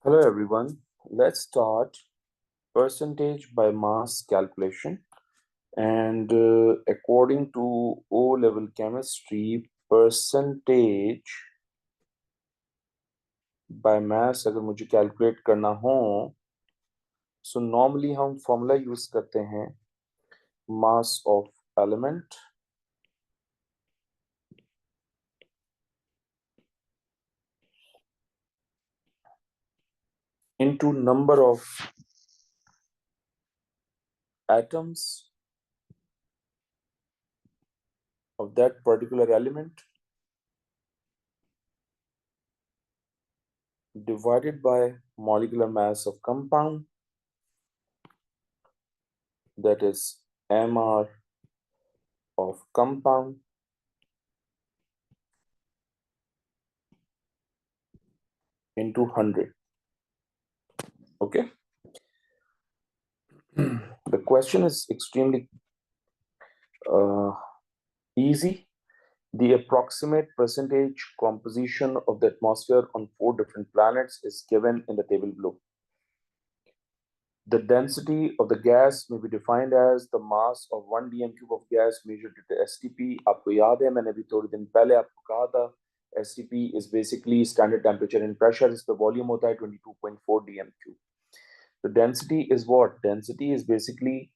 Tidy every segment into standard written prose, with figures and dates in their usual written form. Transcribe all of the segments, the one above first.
Hello everyone. Let's start percentage by mass calculation. And according to O-level chemistry, percentage by mass अगर मुझे calculate करना हो, so normally हम formula use करते हैं mass of element into number of atoms of that particular element divided by molecular mass of compound, that is MR of compound into 100. Okay. The question is extremely easy. The approximate percentage composition of the atmosphere on 4 different planets is given in the table below. The density of the gas may be defined as the mass of 1 dm cube of gas measured at STP. आपको याद है मैंने अभी थोड़े दिन पहले आपको कहा था STP is basically standard temperature and pressure. इस पे वॉल्यूम होता है 22.4 dm cube. The density is what? Density is basically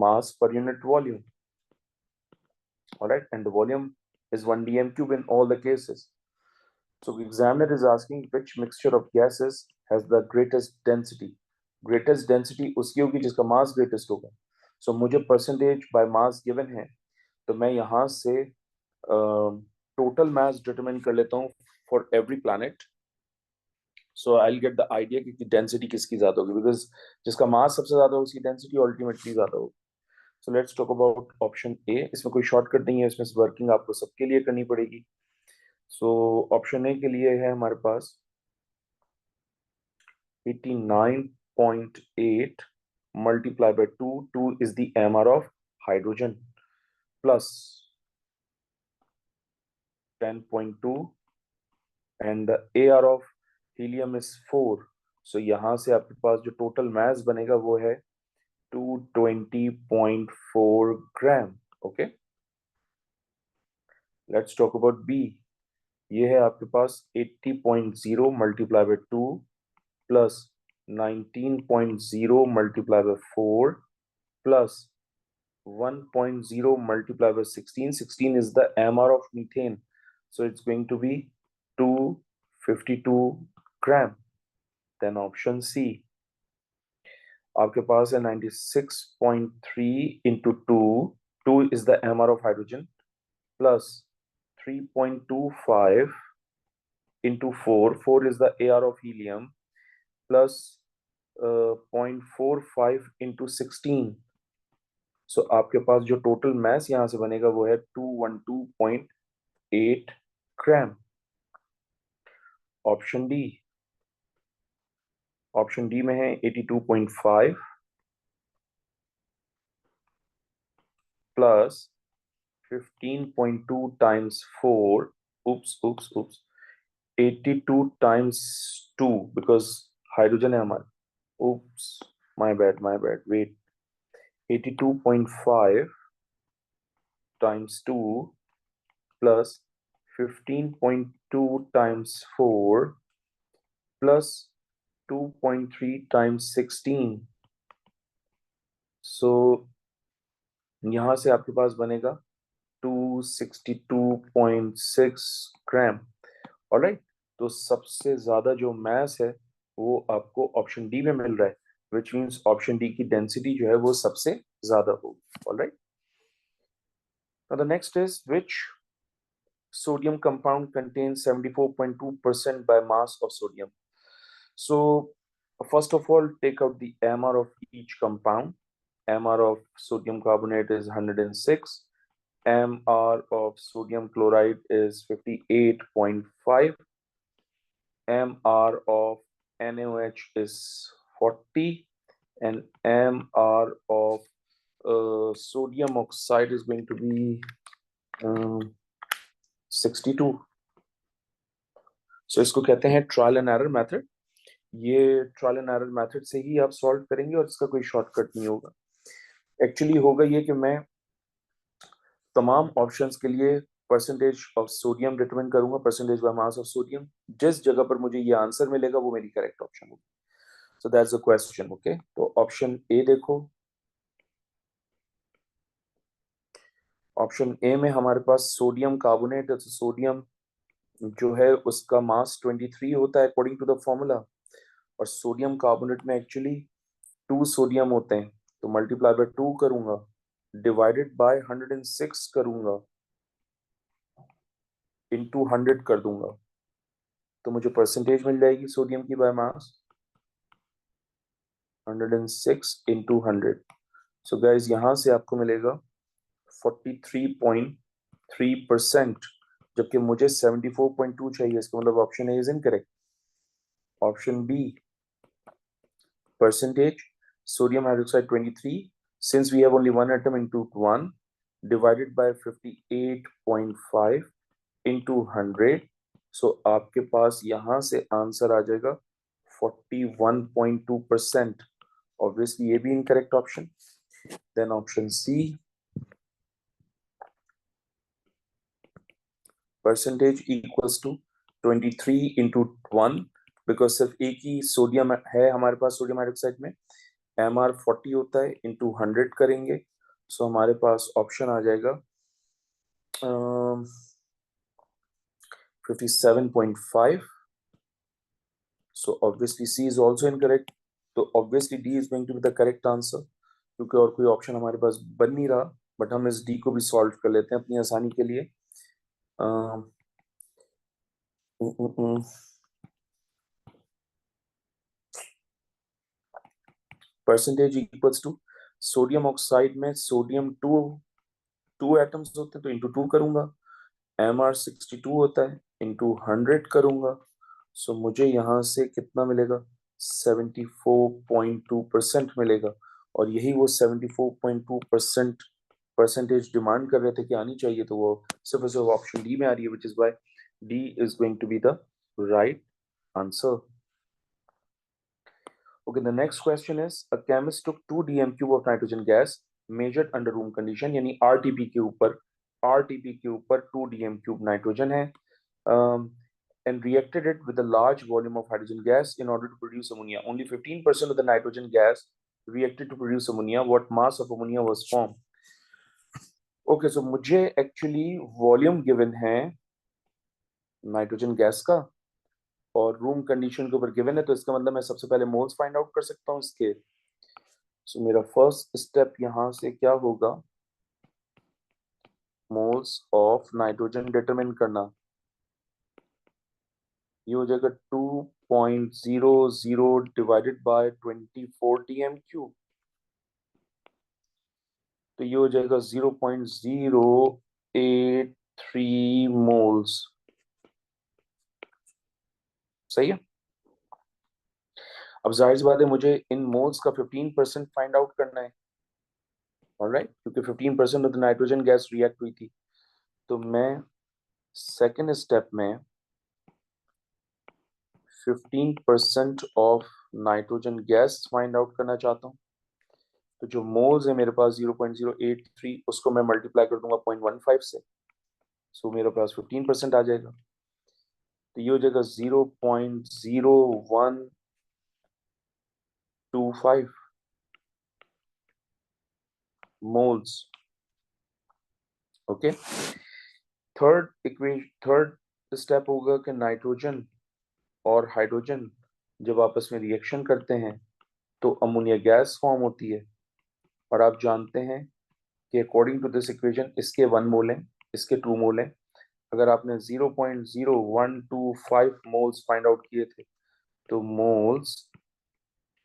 mass per unit volume. All right, and the volume is 1 dm cube in all the cases. So the examiner is asking which mixture of gases has the greatest density. Greatest density उसकी होगी जिसका mass greatest होगा. So मुझे percentage by mass given है, तो मैं यहाँ से total mass determine कर लेता हूँ for every planet. So I'll get the idea कि density किसकी ज़्यादा होगी, because जिसका mass सबसे ज़्यादा होगी उसकी density ultimately ज़्यादा होगी. So let's talk about option A. इसमें कोई शॉर्टकट नहीं है, इसमें वर्किंग आपको सबके लिए करनी पड़ेगी. So ऑप्शन ए के लिए है हमारे पास 89.8 multiplied by 2. 2 is the MR of hydrogen plus 10.2 and the AR of helium is 4. So यहाँ से आपके पास जो टोटल मास बनेगा वो है 220.4 gram. Okay, let's talk about B. ये है आपके पास 80.0 multiply by 2 plus 19.0 multiply by 4 plus 1.0 multiplied by 16. 16 is the MR of methane. So it's going to be 252 gram. Then option C. आपके पास है 96.3 into 2. 2 is the MR of hydrogen plus 3.25 into 4. 4 is the AR of helium plus 0.45 into 16. सो आपके पास जो total mass यहां से बनेगा वो है 212.8 gram. Option D. Option D में है 82.5 plus 15.2 times 4. Oops oops oops 82 times 2 because hydrogen है हमारा. Oops, my bad wait. 82.5 times 2 plus 15.2 times 4 plus 2.3 times 16. So यहां से आपके पास बनेगा 262.6 ग्राम. ऑलराइट, तो सबसे ज्यादा जो मास है वो आपको ऑप्शन डी में मिल रहा है, which means ऑप्शन डी की डेंसिटी जो है वो सबसे ज्यादा होगी. Alright, now the next is which sodium compound contains 74.2% by mass of sodium. So first of all, take out the MR of each compound. MR of sodium carbonate is 106. MR of sodium chloride is 58.5. MR of NaOH is 40. And MR of sodium oxide is going to be 62. सो इसको कहते हैं trial and error method. ये trial and error method से ही आप solve करेंगे और इसका कोई शॉर्टकट नहीं होगा। एक्चुअली होगा ये कि मैं तमाम ऑप्शंस के लिए परसेंटेज ऑफ सोडियम डिटरमाइन करूंगा, percentage by mass of sodium. जिस जगह पर मुझे ये आंसर मिलेगा वो मेरी करेक्ट ऑप्शन होगी। So that's the question. Okay, तो ऑप्शन ए देखो। ऑप्शन ए में हमारे पास सोडियम कार्बोनेट, सोडियम जो है उसका मास 23 होता है अकॉर्डिंग टू द फॉर्मूला, और सोडियम कार्बोनेट में एक्चुअली 2 सोडियम होते हैं, तो मल्टीप्लाई बाय 2 करूंगा, डिवाइडेड बाय 106 करूंगा, इनटू 100 कर दूंगा, तो मुझे परसेंटेज मिल जाएगी सोडियम की by mass 106 into 100। So guys यहां से आपको मिलेगा 43.3%, जबकि मुझे 74.2 चाहिए। इसका मतलब option A is incorrect. Option B, percentage sodium hydroxide 23, since we have only one atom into 1, divided by 58.5 into 100, so आपके पास यहाँ से आंसर आ जाएगा 41.2%। obviously ये भी incorrect option। then option C, percentage equals to 23 into 1, because सिर्फ एक ही sodium है हमारे पास सोडियम हाइड्रोक्साइड में, MR 40 होता है, इंटू 100 करेंगे, सो हमारे पास ऑप्शन आ जाएगा 57.5। So obviously C is also incorrect, तो obviously D is going to be the correct answer, क्योंकि और कोई ऑप्शन हमारे पास बन नहीं रहा। बट हम इस डी को भी सॉल्व कर लेते हैं अपनी आसानी के लिए। Percentage equals to sodium oxide में सोडियम टू एटम्स होते हैं, तो इंटू 2 करूंगा, MR 62 होता है, इंटू 100 करूंगा, सो मुझे यहाँ से कितना मिलेगा 74.2% मिलेगा। और यही वो 74.2% परसेंटेज डिमांड कर रहे थे कि आनी चाहिए, तो वो सिर्फ और सिर्फ ऑप्शन डी में आ रही है, which is why D is going to be the right answer. Okay, the next question is, a chemist took 2 dm cube of nitrogen gas measured under room condition, यानी RTP के ऊपर 2 dm cube nitrogen है, and reacted it with a large volume of hydrogen gas in order to produce ammonia. Only 15% of the nitrogen gas reacted to produce ammonia. What mass of ammonia was formed? Okay, so मुझे actually volume given है nitrogen gas का और room condition के ऊपर given है, तो इसका मतलब मैं सबसे पहले मोल्स फाइंड आउट कर सकता हूँ इसके। सो मेरा फर्स्ट स्टेप यहां से क्या होगा, मोल्स ऑफ नाइट्रोजन डिटरमिन करना। ये हो जाएगा 2.00 डिवाइडेड बाय 24 dm क्यूब, तो ये हो जाएगा 0.083 मोल्स। सही है। अब जाहिर सी बात है मुझे इन मोल्स का 15% फाइंड आउट करना है, ऑलराइट, क्योंकि 15% of the nitrogen gas react हुई थी। तो मैं सेकेंड स्टेप में 15% of nitrogen gas find out करना चाहता हूँ। तो जो मोल्स है मेरे पास 0.083, उसको मैं मल्टीप्लाई कर दूंगा 0.15 से, सो मेरे पास 15% आ जाएगा, तो ये हो जाएगा 0.0125 मोल्स। ओके, थर्ड स्टेप होगा कि नाइट्रोजन और हाइड्रोजन जब आपस में रिएक्शन करते हैं तो अमोनिया गैस फॉर्म होती है, और आप जानते हैं कि अकॉर्डिंग टू दिस इक्वेशन इसके 1 मोल हैं, इसके 2 मोल हैं। अगर आपने 0.0125 मोल्स फाइंड आउट किए थे, तो मोल्स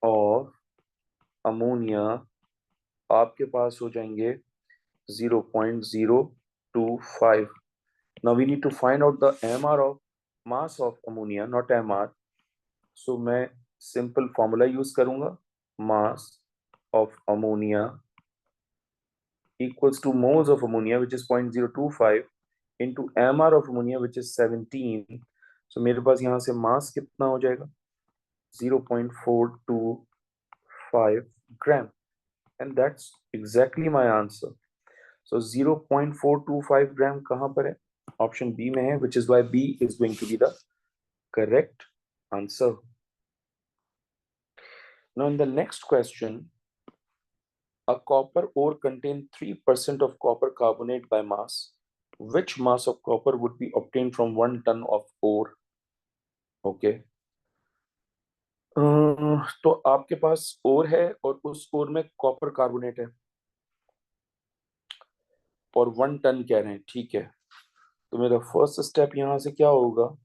ऑफ अमोनिया आपके पास हो जाएंगे 0.025। Now we need to find out the MR of mass of ammonia, not MR। So मैं सिंपल फॉर्मूला यूज करूंगा, mass of ammonia equals to moles of ammonia, which is 0.025, into MR of ammonia, which is 17, so मेरे पास यहाँ से mass कितना हो जाएगा 0.425 gram and that's exactly my answer. So 0.425 gram कहाँ पर है? ऑप्शन बी में है, which is why B is going to be the correct answer. Now in the next question, a copper ore contains 3% of copper carbonate by mass. Which mass of copper would be obtained from 1 ton of ore? Okay. तो आपके पास ओर है और उस ओर में copper carbonate है और 1 ton कह रहे हैं, ठीक है. तो मेरा फर्स्ट स्टेप यहाँ से क्या होगा?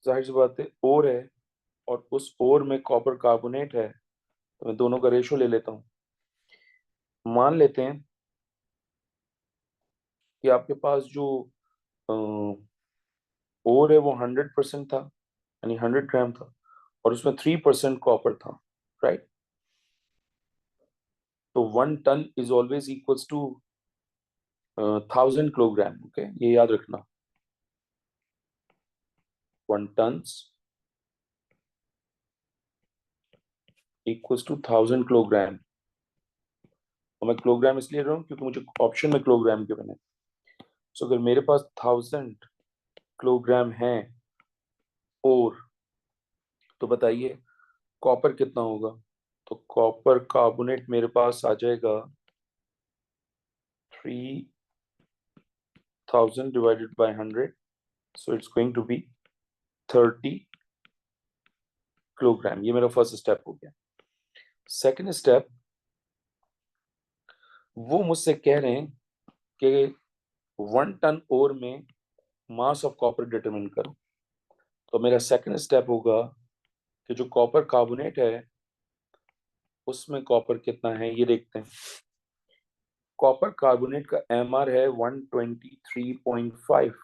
जाहिर सी बात है, ओर है और उस ओर में कॉपर कार्बोनेट है, तो मैं दोनों का रेशो ले लेता हूँ. मान लेते हैं कि आपके पास जो ओर है वो 100% था, यानी 100 ग्राम था, और उसमें 3% कॉपर था, राइट. तो 1 ton is always equals to 1000 kilogram. Okay, ये याद रखना. 1 टन इक्वल्स टू 1000 किलोग्राम. और मैं किलोग्राम इसलिए रहा हूँ क्योंकि मुझे ऑप्शन में किलोग्राम के बने. सो अगर मेरे पास 1000 किलोग्राम है और, तो बताइए कॉपर कितना होगा? तो कॉपर कार्बोनेट मेरे पास आ जाएगा 3000 divided by 100, so it's going to be 30 kilogram. ये मेरा फर्स्ट स्टेप हो गया. सेकंड स्टेप, वो मुझसे कह रहे हैं कि 1 टन ओर में मास ऑफ कॉपर डिटरमिन करो. तो मेरा सेकंड स्टेप होगा कि जो कॉपर कार्बोनेट है उसमें कॉपर कितना है ये देखते हैं. कॉपर कार्बोनेट का एमआर है 123.5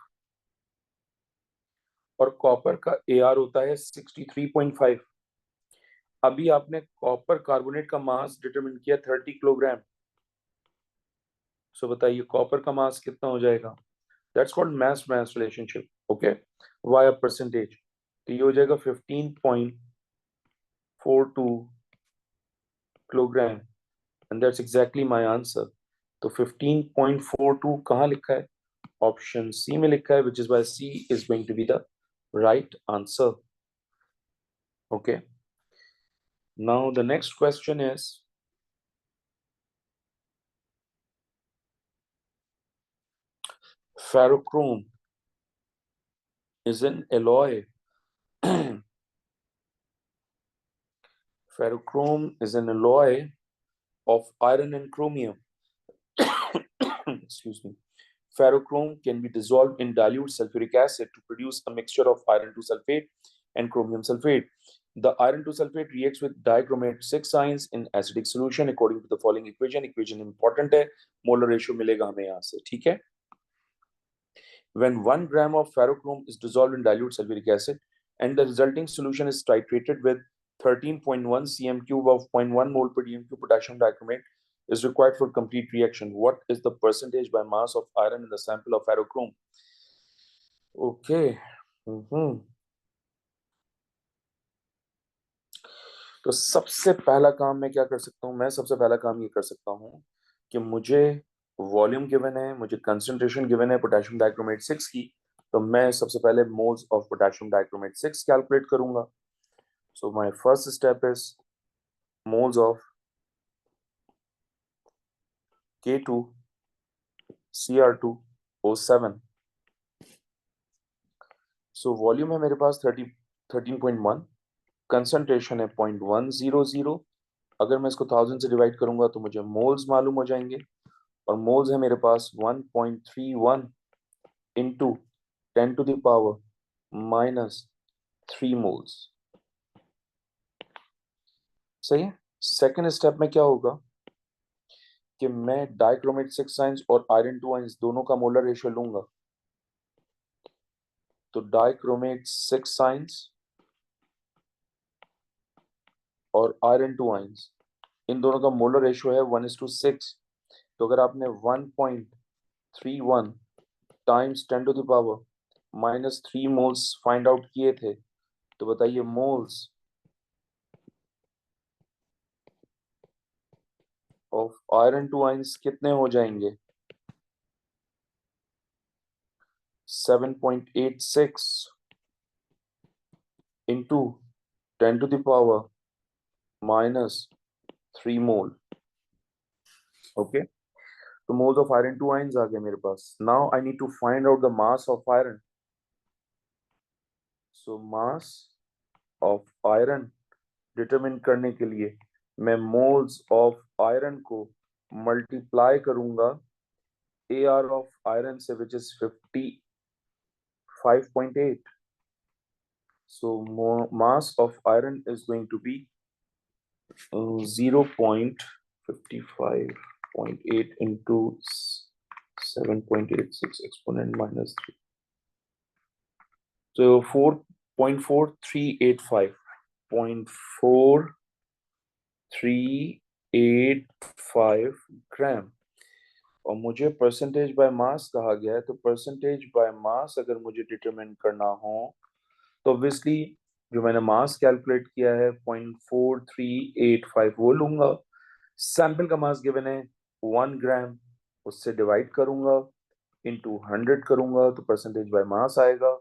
और कॉपर का एआर होता है 63.5. अभी आपने कॉपर कार्बोनेट का मास डिटरमिन किया 30 किलोग्राम. सो बताइए कॉपर का मास कितना हो जाएगा? That's called mass mass relationship. Okay, why percentage. तो ये हो जाएगा 15.42 kilogram and that's exactly my answer. तो 15.42 कहाँ लिखा है? ऑप्शन सी में लिखा है, which is why C is going to be the right answer. Okay, now the next question is, ferrochrome is an alloy. Ferrochrome is an alloy of iron and chromium. Excuse me. Ferrochrome can be dissolved in dilute sulfuric acid to produce a mixture of iron 2 sulfate and chromium sulfate. The iron 2 sulfate reacts with dichromate 6 ions in acidic solution according to the following equation. Equation important है, molar ratio मिलेगा हमें यहाँ से, ठीक है. When 1 gram of ferrochrome is dissolved in dilute sulfuric acid and the resulting solution is titrated with 13.1 cm cube of 0.1 mole per dm cube potassium dichromate is required for complete reaction. What is the percentage by mass of iron in the sample of ferrochrome? Okay. तो सबसे पहला काम मैं क्या कर सकता हूँ? मैं सबसे पहला काम ये कर सकता हूँ कि मुझे वॉल्यूम गिवन है, मुझे कंसंट्रेशन गिवन है पोटेशियम डाइक्रोमेट 6 की. तो मैं सबसे पहले moles of potassium dichromate 6 calculate करूंगा. So my first step is moles of K2Cr2O7. So volume है मेरे पास 13.1, कंसंट्रेशन है 0.100. अगर मैं इसको 1000 से डिवाइड करूंगा तो मुझे मोल्स मालूम हो जाएंगे, और मोल्स है मेरे पास 1.31 इंटू 10⁻³ मोल्स. सही है. सेकेंड स्टेप में क्या होगा कि मैं डाइक्रोमेट 6 आयंस और आयरन 2 आयंस दोनों का मोलर रेशियो लूंगा. तो डाइक्रोमेट 6 आयंस और आयरन 2 आयंस, इन दोनों का मोलर रेशियो है 1:6. तो अगर आपने 1.31 टाइम्स 10⁻³ -3 मोल्स फाइंड आउट किए थे, तो बताइए moles of iron two ions कितने हो जाएंगे? 7.86 into 10 to the power -3 mole. Okay, तो moles of iron two ions आ गए मेरे पास. Now I need to find out the mass of iron. So mass of iron determine करने के लिए मैं मोल्स ऑफ आयरन को मल्टीप्लाई करूंगा AR ऑफ आयरन से, which is 55.8. So mass of iron is going to be 0.55.8 into 7.86 exponent -3. So 4.4385. 0.4385 ग्राम. और मुझे percentage by mass कहा गया है, तो परसेंटेज बाय मास अगर मुझे डिटरमिन करना हो तो ऑब्वियसली जो मैंने मास कैलकुलेट किया है 0.4385 वो लूंगा. सैंपल का मास गिवन है 1 ग्राम, उससे डिवाइड करूंगा, इनटू 100 करूंगा तो परसेंटेज बाय मास आएगा.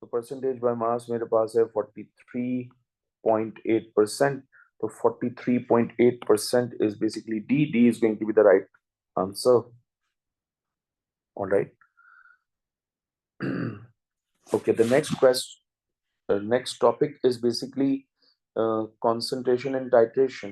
तो परसेंटेज बाय मास मेरे पास है 43.8%. तो 43.8% is basically D. D is going to be the right answer. All right. Okay, the next topic is basically concentration and titration.